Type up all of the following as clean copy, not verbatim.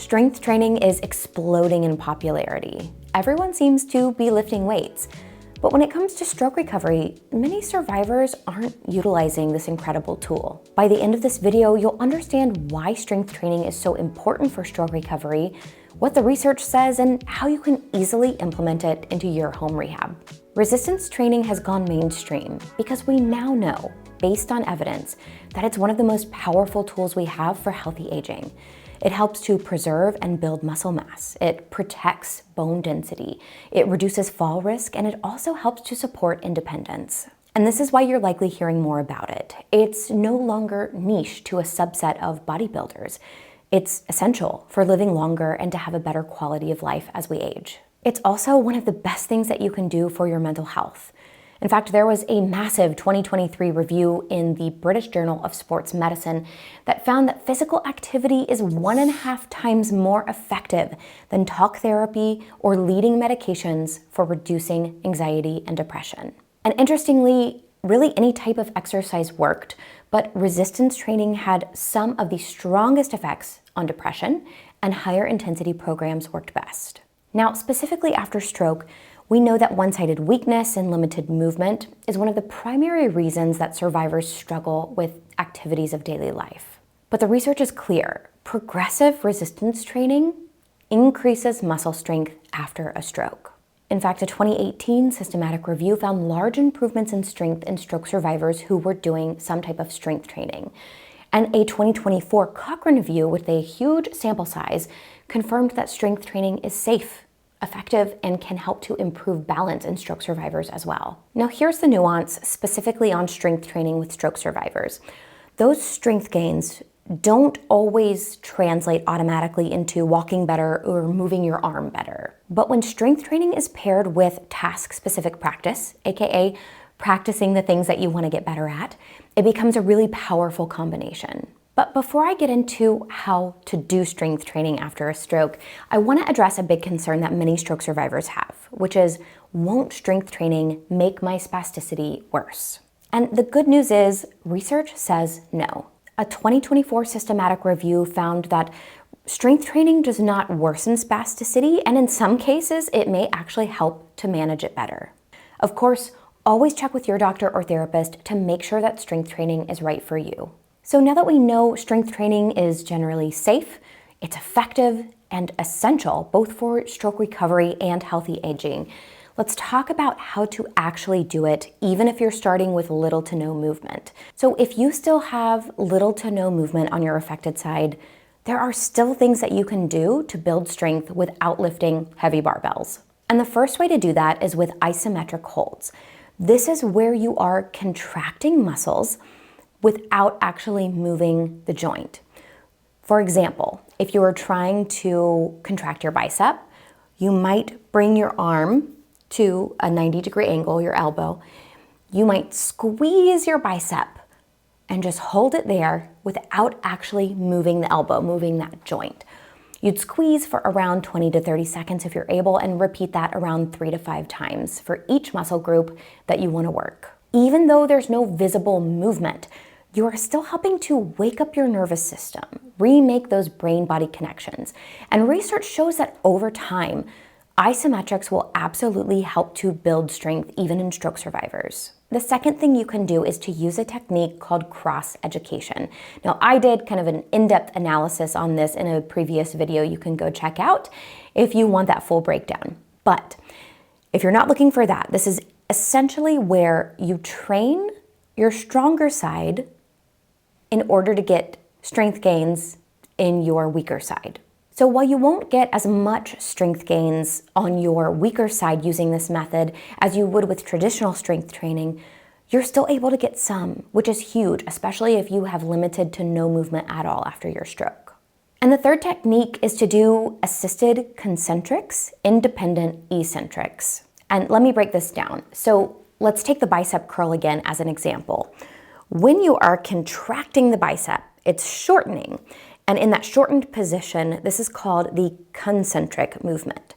strength training is exploding in popularity. Everyone seems to be lifting weights. But when it comes to stroke recovery, many survivors aren't utilizing this incredible tool. By the end of this video, you'll understand why strength training is so important for stroke recovery, what the research says, and how you can easily implement it into your home rehab. Resistance training has gone mainstream because we now know, based on evidence, that it's one of the most powerful tools we have for healthy aging. It helps to preserve and build muscle mass. It protects bone density. It reduces fall risk, and it also helps to support independence. And this is why you're likely hearing more about it. It's no longer niche to a subset of bodybuilders. It's essential for living longer and to have a better quality of life as we age. It's also one of the best things that you can do for your mental health. In fact, there was a massive 2023 review in the British Journal of Sports Medicine that found that physical activity is 1.5 times more effective than talk therapy or leading medications for reducing anxiety and depression. And interestingly, really any type of exercise worked, but resistance training had some of the strongest effects on depression, and higher intensity programs worked best. Now, specifically after stroke, we know that one-sided weakness and limited movement is one of the primary reasons that survivors struggle with activities of daily life. But the research is clear. Progressive resistance training increases muscle strength after a stroke. In fact, a 2018 systematic review found large improvements in strength in stroke survivors who were doing some type of strength training. And a 2024 Cochrane review with a huge sample size confirmed that strength training is safe, effective, and can help to improve balance in stroke survivors as well. Now here's the nuance specifically on strength training with stroke survivors. Those strength gains don't always translate automatically into walking better or moving your arm better. But when strength training is paired with task-specific practice, aka practicing the things that you want to get better at, it becomes a really powerful combination. But before I get into how to do strength training after a stroke, I want to address a big concern that many stroke survivors have, which is, won't strength training make my spasticity worse? And the good news is, research says no. A 2024 systematic review found that strength training does not worsen spasticity, and in some cases, it may actually help to manage it better. Of course, always check with your doctor or therapist to make sure that strength training is right for you. So now that we know strength training is generally safe, it's effective and essential both for stroke recovery and healthy aging, let's talk about how to actually do it, even if you're starting with little to no movement. So if you still have little to no movement on your affected side, there are still things that you can do to build strength without lifting heavy barbells. And the first way to do that is with isometric holds. This is where you are contracting muscles without actually moving the joint. For example, if you are trying to contract your bicep, you might bring your arm to a 90-degree angle, your elbow. You might squeeze your bicep and just hold it there without actually moving the elbow, moving that joint. You'd squeeze for around 20 to 30 seconds if you're able, and repeat that around 3 to 5 times for each muscle group that you want to work. Even though there's no visible movement, you are still helping to wake up your nervous system, remake those brain-body connections. And research shows that over time, isometrics will absolutely help to build strength even in stroke survivors. The second thing you can do is to use a technique called cross-education. Now, I did kind of an in-depth analysis on this in a previous video you can go check out if you want that full breakdown. But if you're not looking for that, this is essentially where you train your stronger side in order to get strength gains in your weaker side. So while you won't get as much strength gains on your weaker side using this method as you would with traditional strength training, you're still able to get some, which is huge, especially if you have limited to no movement at all after your stroke. And the third technique is to do assisted concentrics, independent eccentrics. And let me break this down. So let's take the bicep curl again as an example. When you are contracting the bicep, it's shortening. And in that shortened position, this is called the concentric movement.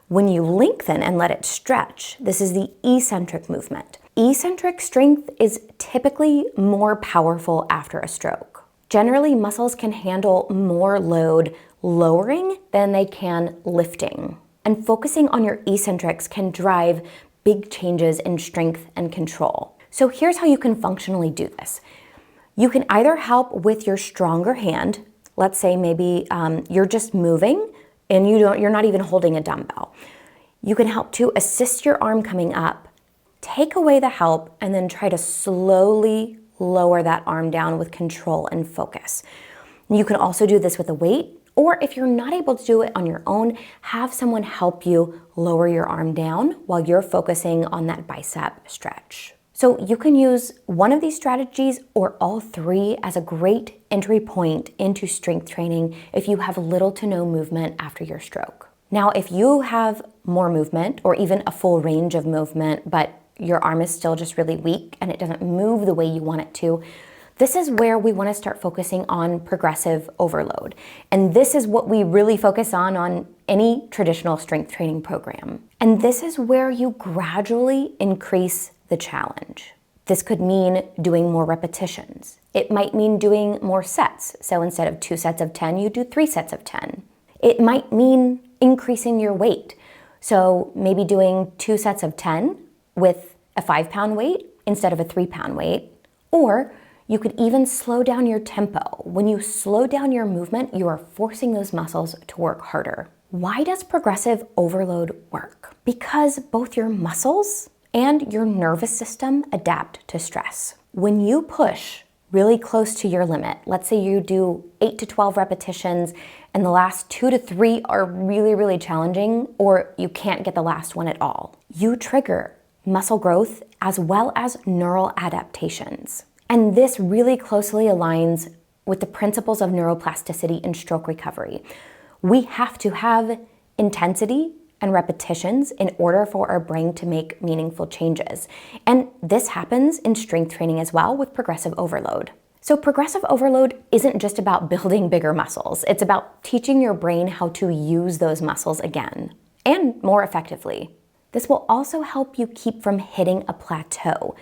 When you lengthen and let it stretch, this is the eccentric movement. Eccentric strength is typically more powerful after a stroke. Generally, muscles can handle more load lowering than they can lifting. And focusing on your eccentrics can drive big changes in strength and control. So here's how you can functionally do this. You can either help with your stronger hand. Let's say maybe you're just moving and you're not even holding a dumbbell. You can help to assist your arm coming up, take away the help, and then try to slowly lower that arm down with control and focus. You can also do this with a weight, or if you're not able to do it on your own, have someone help you lower your arm down while you're focusing on that bicep stretch. So you can use one of these strategies or all three as a great entry point into strength training if you have little to no movement after your stroke. Now, if you have more movement or even a full range of movement, but your arm is still just really weak and it doesn't move the way you want it to, this is where we want to start focusing on progressive overload. And this is what we really focus on any traditional strength training program. And this is where you gradually increase the challenge. This could mean doing more repetitions. It might mean doing more sets. So instead of 2 sets of 10, you do 3 sets of 10. It might mean increasing your weight. So maybe doing 2 sets of 10 with a 5-pound weight instead of a 3-pound weight. Or you could even slow down your tempo. When you slow down your movement, you are forcing those muscles to work harder. Why does progressive overload work? Because both your muscles and your nervous system adapt to stress. When you push really close to your limit, let's say you do 8 to 12 repetitions and the last 2 to 3 are really, really challenging, or you can't get the last one at all, you trigger muscle growth as well as neural adaptations. And this really closely aligns with the principles of neuroplasticity in stroke recovery. We have to have intensity and repetitions in order for our brain to make meaningful changes. And this happens in strength training as well with progressive overload. So progressive overload isn't just about building bigger muscles. It's about teaching your brain how to use those muscles again and more effectively. This will also help you keep from hitting a plateau.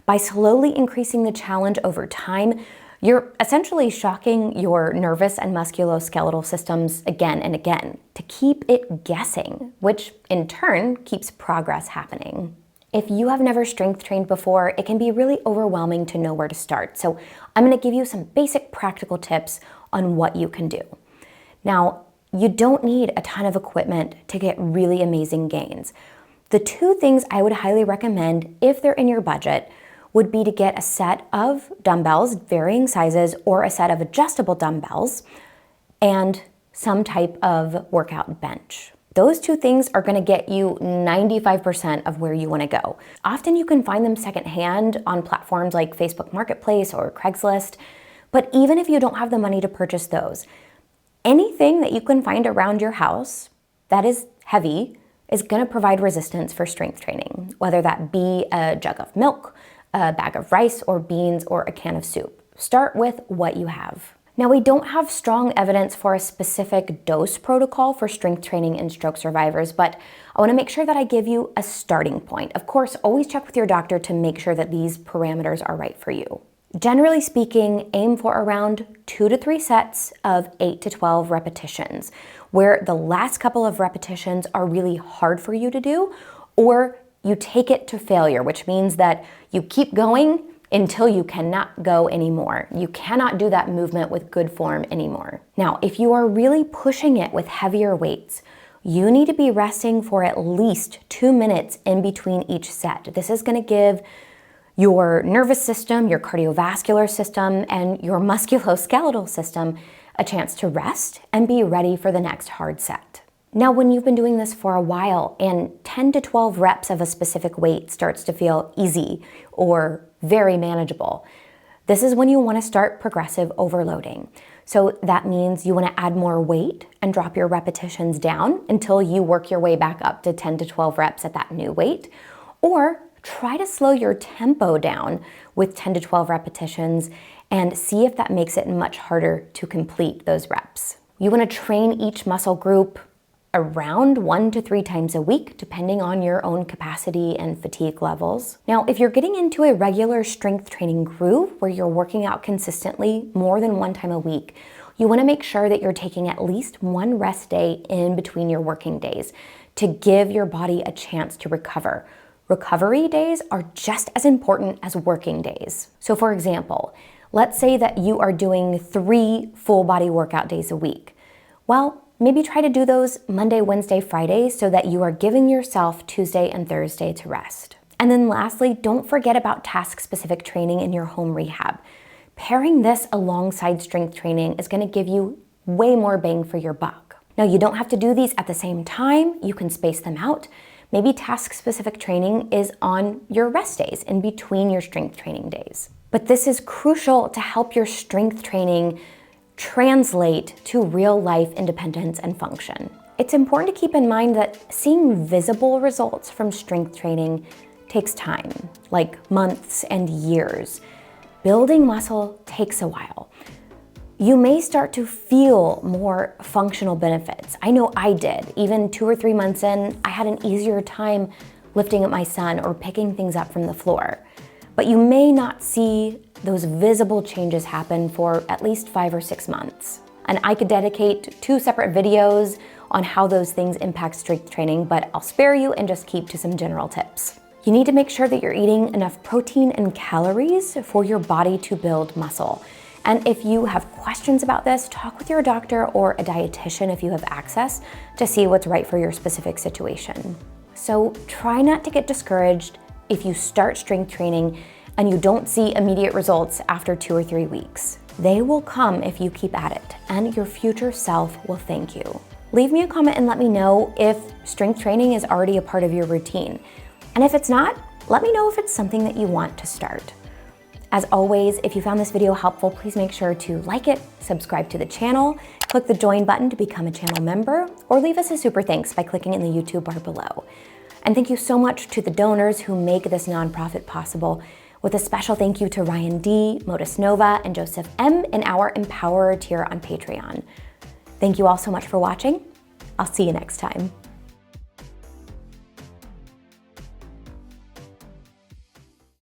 By slowly increasing the challenge over time, you're essentially shocking your nervous and musculoskeletal systems again and again to keep it guessing, which in turn keeps progress happening. If you have never strength trained before, it can be really overwhelming to know where to start. So I'm going to give you some basic practical tips on what you can do. Now, you don't need a ton of equipment to get really amazing gains. The 2 things I would highly recommend if they're in your budget would be to get a set of dumbbells, varying sizes, or a set of adjustable dumbbells, and some type of workout bench. Those 2 things are gonna get you 95% of where you wanna go. Often you can find them secondhand on platforms like Facebook Marketplace or Craigslist, but even if you don't have the money to purchase those, anything that you can find around your house that is heavy is gonna provide resistance for strength training, whether that be a jug of milk, a bag of rice or beans, or a can of soup. Start with what you have. Now, we don't have strong evidence for a specific dose protocol for strength training in stroke survivors, but I want to make sure that I give you a starting point. Of course, always check with your doctor to make sure that these parameters are right for you. Generally speaking, aim for around 2 to 3 sets of 8 to 12 repetitions, where the last couple of repetitions are really hard for you to do, or you take it to failure, which means that you keep going until you cannot go anymore. You cannot do that movement with good form anymore. Now, if you are really pushing it with heavier weights, you need to be resting for at least 2 minutes in between each set. This is going to give your nervous system, your cardiovascular system, and your musculoskeletal system a chance to rest and be ready for the next hard set. Now, when you've been doing this for a while and 10 to 12 reps of a specific weight starts to feel easy or very manageable, this is when you want to start progressive overloading. So that means you want to add more weight and drop your repetitions down until you work your way back up to 10 to 12 reps at that new weight, or try to slow your tempo down with 10 to 12 repetitions and see if that makes it much harder to complete those reps. You want to train each muscle group around 1 to 3 times a week, depending on your own capacity and fatigue levels. Now, if you're getting into a regular strength training groove where you're working out consistently more than 1 time a week, You wanna make sure that you're taking at least one rest day in between your working days to give your body a chance to recover. Recovery days are just as important as working days. So for example, let's say that you are doing 3 full body workout days a week. Well, maybe try to do those Monday, Wednesday, Friday so that you are giving yourself Tuesday and Thursday to rest. And then lastly, don't forget about task-specific training in your home rehab. Pairing this alongside strength training is gonna give you way more bang for your buck. Now, you don't have to do these at the same time. You can space them out. Maybe task-specific training is on your rest days in between your strength training days. But this is crucial to help your strength training translate to real life independence and function. It's important to keep in mind that seeing visible results from strength training takes time, like months and years. Building muscle takes a while. You may start to feel more functional benefits. I know I did. Even 2 or 3 months in, I had an easier time lifting up my son or picking things up from the floor. But you may not see those visible changes happen for at least 5 or 6 months. And I could dedicate 2 separate videos on how those things impact strength training, but I'll spare you and just keep to some general tips. You need to make sure that you're eating enough protein and calories for your body to build muscle. And if you have questions about this, talk with your doctor or a dietitian if you have access to see what's right for your specific situation. So try not to get discouraged if you start strength training and you don't see immediate results after 2 or 3 weeks. They will come if you keep at it, and your future self will thank you. Leave me a comment and let me know if strength training is already a part of your routine. And if it's not, let me know if it's something that you want to start. As always, if you found this video helpful, please make sure to like it, subscribe to the channel, click the join button to become a channel member, or leave us a super thanks by clicking in the YouTube bar below. And thank you so much to the donors who make this nonprofit possible, with a special thank you to Ryan D, Modus Nova, and Joseph M in our Empowerer tier on Patreon. Thank you all so much for watching. I'll see you next time.